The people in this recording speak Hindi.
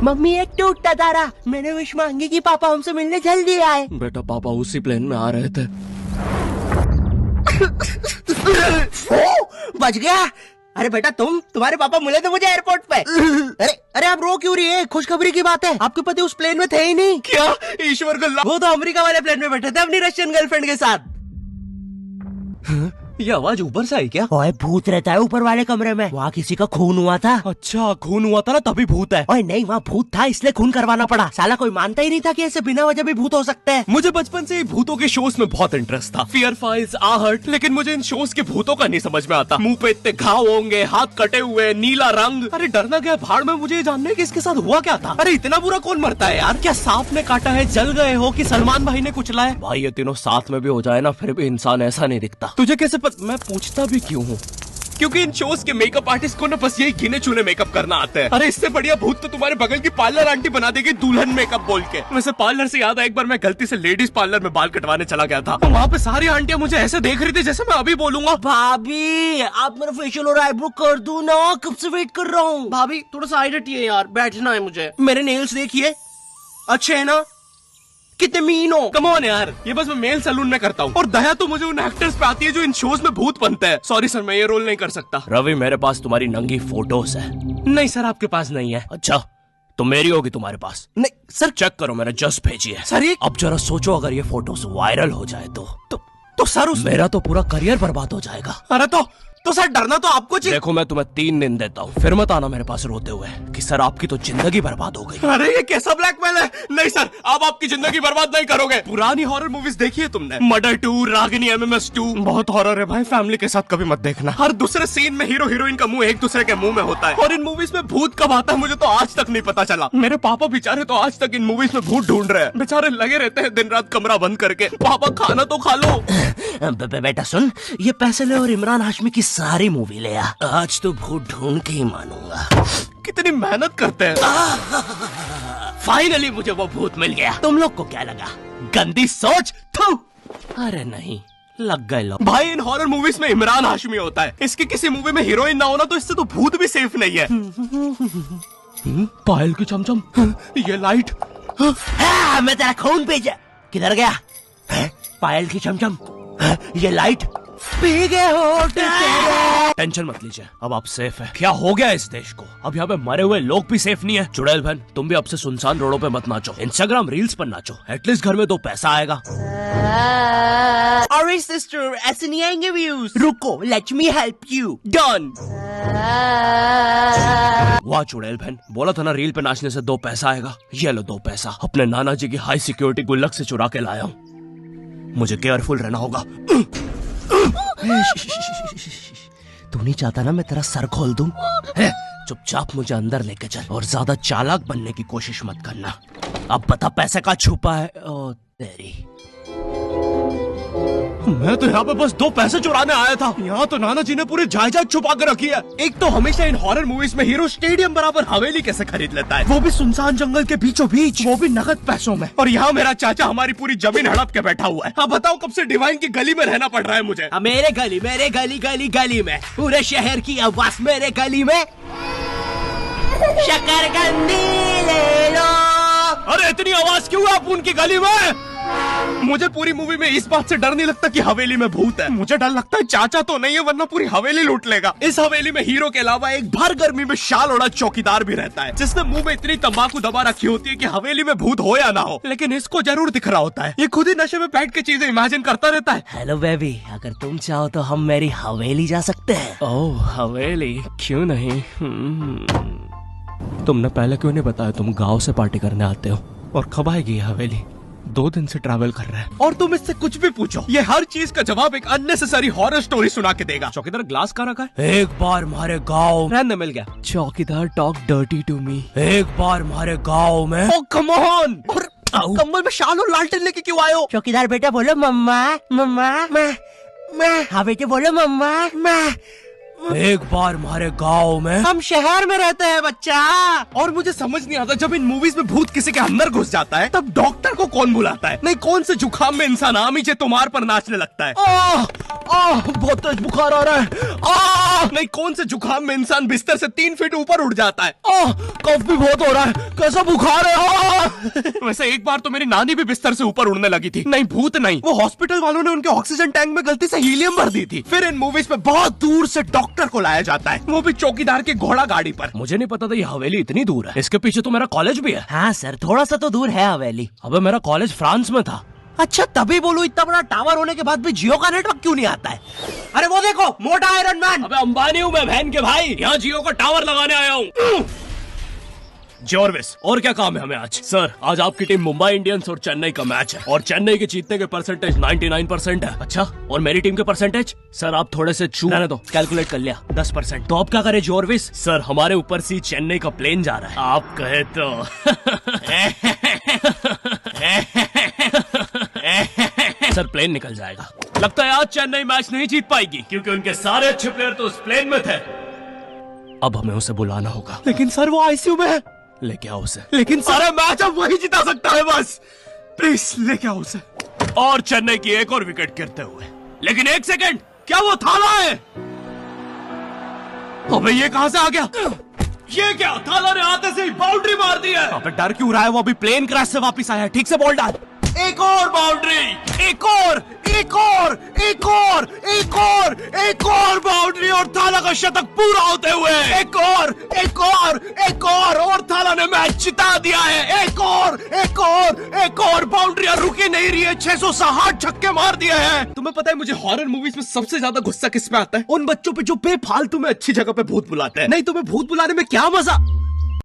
मम्मी एक टूटता तारा, मैंने विश मांगी कि पापा हमसे मिलने जल्दी आए। बेटा पापा उसी प्लेन में आ रहे थे। बच गया। अरे बेटा तुम्हारे पापा मिले थे मुझे एयरपोर्ट पे। अरे आप रो क्यों रही है? खुशखबरी की बात है, आपके पति उस प्लेन में थे ही नहीं। क्या? ईश्वर को वो तो अमेरिका वाले प्लेन में बैठे थे अपनी रशियन गर्लफ्रेंड के साथ। ये आवाज ऊपर से आई क्या? ओए भूत रहता है ऊपर वाले कमरे में, वहाँ किसी का खून हुआ था। अच्छा खून हुआ था ना तभी भूत है। ओए नहीं, वहाँ भूत था इसलिए खून करवाना पड़ा। साला कोई मानता ही नहीं था कि ऐसे बिना वजह भी भूत हो सकते हैं। मुझे बचपन से ही भूतों के शोज में बहुत इंटरेस्ट था, फियर फाइल्स, आहट, लेकिन मुझे इन शोज के भूतों का नहीं समझ में आता। मुंह पे इतने घाव होंगे, हाथ कटे हुए, नीला रंग। अरे डरना क्या भाड़ में, मुझे ये जानने की इसके साथ हुआ क्या था। अरे इतना बुरा कौन मरता है यार? क्या सांप ने काटा है, जल गए हो कि सलमान भाई ने कुचला है? भाई ये तीनों साथ में भी हो जाए ना फिर भी इंसान ऐसा नहीं दिखता। तुझे कैसे मैं पूछता भी क्यों हूँ? क्योंकि इन शोज के मेकअप आर्टिस्ट को ना बस यही गिने चुने मेकअप करना आता है। अरे इससे बढ़िया भूत तो तुम्हारे बगल की पार्लर आंटी बना देगी दुल्हन मेकअप बोल के। वैसे पार्लर से याद है, एक बार मैं गलती से लेडीज पार्लर में बाल कटवाने चला गया था। वहाँ पे सारी आंटियां मुझे ऐसे देख रही थी जैसे मैं अभी बोलूंगा भाभी आप मेरा फेशियल और आईब्रो कर दो ना, कब से वेट कर रहा हूँ। भाभी थोड़ा सा आइडिया चाहिए यार, बैठना है मुझे। मेरे नेल्स देखिए, अच्छे है ना? कितने मीन हो। कम ऑन यार, ये बस मैं मेल सैलून में करता हूँ। और दया तो मुझे उन एक्टर्स पे आती है जो इन शोज में भूत बनते हैं। सॉरी सर, मैं ये रोल नहीं कर सकता। रवि मेरे पास तुम्हारी नंगी फोटोज है। नहीं सर आपके पास नहीं है। अच्छा तो मेरी होगी तुम्हारे पास। नहीं सर, चेक करो, मैंने जस्ट भेजी है। सर ये अब जरा सोचो, अगर ये फोटोज वायरल हो जाए तो सर मेरा तो पूरा करियर बर्बाद हो जाएगा। अरे तो सर डरना तो आपको चाहिए। देखो मैं तुम्हें 3 दिन देता हूँ, फिर मत आना मेरे पास रोते हुए कि सर आपकी तो जिंदगी बर्बाद हो गई। अरे ये कैसा ब्लैकमेल है? नहीं सर, आप आपकी जिंदगी बर्बाद नहीं करोगे। पुरानी हॉरर मूवीज देखी है तुमने? मर्डर 2, रागिनी, MMS 2, बहुत हॉरर है भाई। फैमिली के साथ कभी मत देखना। हर दूसरे सीन में हीरो हीरोइन का मुंह एक दूसरे के मुंह में होता है। और इन मूवीज में भूत कब आता है मुझे तो आज तक नहीं पता चला। मेरे पापा बेचारे तो आज तक इन मूवीज में भूत ढूंढ रहे हैं। बेचारे लगे रहते हैं दिन रात कमरा बंद करके। पापा खाना तो खा लो। बेटा सुन, ये पैसे ले और इमरान हाशमी की सारी मूवी ले आ। आज तो भूत ढूंढ के ही मानूंगा। कितनी मेहनत करते हैं। फाइनली मुझे वो भूत मिल गया। तुम लोग को क्या लगा? गंदी सोच। थू। अरे नहीं, लग गए लोग। भाई इन हॉरर मूवीज में इमरान हाशमी होता है। इसकी किसी मूवी में हीरोइन ना होना तो इससे तो भूत भी सेफ नहीं है। पायल की चमचम, ये लाइट। मैं तेरा खून भेजा। किधर गया? पायल की चमचम, ये लाइट। पी गए हो। टेंशन मत लीजिए, अब आप सेफ है। क्या हो गया इस देश को? अब यहाँ पे मरे हुए लोग भी सेफ नहीं है। चुड़ैल बहन, तुम भी अब से सुनसान रोडों पे मत नाचो, इंस्टाग्राम रील्स पर नाचो। एटलीस्ट घर में 2 पैसा आएगा। अरे सिस्टर, ऐसे नहीं आएंगे व्यूज। रुको, let me help you. Done. वाह चुड़ैल बहन, बोला था ना रील पे नाचने से 2 पैसा आएगा। ये लो 2 पैसा, अपने नाना जी की हाई सिक्योरिटी गुल्लक से चुरा के लाया हूँ। मुझे केयरफुल रहना होगा। तू नहीं चाहता ना मैं तेरा सर खोल दूं? चुपचाप मुझे अंदर लेके चल और ज्यादा चालाक बनने की कोशिश मत करना। अब बता पैसे का छुपा है। ओ तेरी, मैं तो यहाँ पे बस 2 पैसे चुराने आया था। यहाँ तो नाना जी ने पूरी जायदाद छुपा कर रखी है। एक तो हमेशा इन हॉरर मूवीज में हीरो स्टेडियम बराबर हवेली कैसे खरीद लेता है, वो भी सुनसान जंगल के बीचों बीच, वो भी नगद पैसों में। और यहाँ मेरा चाचा हमारी पूरी जमीन हड़प के बैठा हुआ है। अब बताओ कब से डिवाइन की गली में रहना पड़ रहा है मुझे। मेरे गली में पूरे शहर की आवाज मेरे गली में। शकरकंदी ले लो। अरे इतनी आवाज क्यों है उनकी गली में? मुझे पूरी मूवी में इस बात से डर नहीं लगता कि हवेली में भूत है। मुझे डर लगता है चाचा तो नहीं है वरना पूरी हवेली लूट लेगा। इस हवेली में हीरो के अलावा एक भर गर्मी में शाल ओढ़ा चौकीदार भी रहता है, जिसने मुंह में इतनी तंबाकू दबा रखी होती है कि हवेली में भूत हो या ना हो, लेकिन इसको जरूर दिख रहा होता है। ये खुद ही नशे में बैठ के चीजें इमेजिन करता रहता है। हेलो बेबी, अगर तुम चाहो तो हम मेरी हवेली जा सकते हैं। ओह हवेली, क्यों नहीं? तुमने पहले क्यों नहीं बताया तुम गाँव से पार्टी करने आते हो? और कब आएगी हवेली? 2 दिन से ट्रैवल कर रहा है और तुम इससे कुछ भी पूछो, ये हर चीज का जवाब एक अननेसेसरी हॉरर स्टोरी सुना के देगा। चौकीदार ग्लास कहाँ रखा है? एक बार हमारे गाँव रहने मिल गया। चौकीदार टॉक डर्टी टू मी। एक बार हमारे गाँव में। ओह कम ऑन। कम्बल में शाल और लालटेन लेके क्यों आए हो? चौकीदार बेटा बोलो मम्मा। मम्मा मैं। हाँ बेटे बोलो मम्मा। एक बार हमारे गांव में, हम शहर में रहते हैं बच्चा। और मुझे समझ नहीं आता, जब इन मूवीज में भूत किसी के अंदर घुस जाता है तब डॉक्टर को कौन बुलाता है? नहीं, कौन से जुकाम में इंसान आमी तुम्हार पर नाचने लगता है? बहुत तेज बुखार आ रहा है। नहीं, कौन से जुकाम में इंसान बिस्तर से 3 फीट ऊपर उड़ जाता है? कफ भी बहुत हो रहा है, कैसा बुखार है। वैसे एक बार तो मेरी नानी भी बिस्तर से ऊपर उड़ने लगी थी। नहीं, भूत नहीं, वो हॉस्पिटल वालों ने उनके ऑक्सीजन टैंक में गलती से हीलियम भर दी थी। फिर इन मूवीज में बहुत दूर से डॉक्टर को लाया जाता है, वो भी चौकीदार की घोड़ा गाड़ी पर। मुझे नहीं पता था ये हवेली इतनी दूर है। इसके पीछे तो मेरा कॉलेज भी है। हाँ सर, थोड़ा सा तो दूर है हवेली। अबे मेरा कॉलेज फ्रांस में था। अच्छा, तभी बोलो इतना बड़ा टावर होने के बाद भी जियो का नेटवर्क क्यों नहीं आता है? अरे वो देखो, मोटा आयरन मैन। अबे अंबानी हूँ मैं, बहन के भाई। यहाँ जियो का टावर लगाने आया हूँ। जॉर्विस, और क्या काम है हमें आज? सर, आज आपकी टीम मुंबई इंडियंस और चेन्नई का मैच है और चेन्नई के जीतने के परसेंटेज 99% है। अच्छा, और मेरी टीम के परसेंटेज? सर आप थोड़े से रहने दो, कैलकुलेट कर लिया, 10%। तो आप क्या करें जॉर्विस? सर, हमारे ऊपर से चेन्नई का प्लेन जा रहा है, आप कहे तो। सर, प्लेन निकल जाएगा। लगता है आज चेन्नई मैच नहीं जीत पाएगी क्योंकि उनके सारे अच्छे प्लेयर तो उस प्लेन में थे। अब हमें उसे बुलाना होगा। लेकिन सर वो आईसीयू में है। लेके आओ उसे। लेकिन सारे मैच अब वही जिता सकता है, बस प्लीज लेके आओ उसे। और चेन्नई की एक और विकेट गिरते हुए। लेकिन एक सेकंड, क्या वो थाला है? अबे ये कहां से आ गया? ये क्या, थाला ने आते से ही बाउंड्री मार दी है। अबे डर क्यों रहा है? वो अभी प्लेन क्रैश से वापस आया है। ठीक से बॉल डाल। एक और बाउंड्री, एक और, एक और, एक और, एक और, एक और बाउंड्री और थाला का शतक पूरा होते हुए एक और, एक और, एक और थाला ने मैच जिता दिया है। एक और, एक और, एक और बाउंड्रियां रुकी नहीं रही है। 660 छक्के मार दिए हैं। तुम्हें पता है मुझे हॉरर मूवीज में सबसे ज्यादा गुस्सा किस पे आता है? उन बच्चों पे जो बेफालतू में अच्छी जगह पे भूत बुलाते हैं। नहीं, तुम्हें भूत बुलाने में क्या मजा?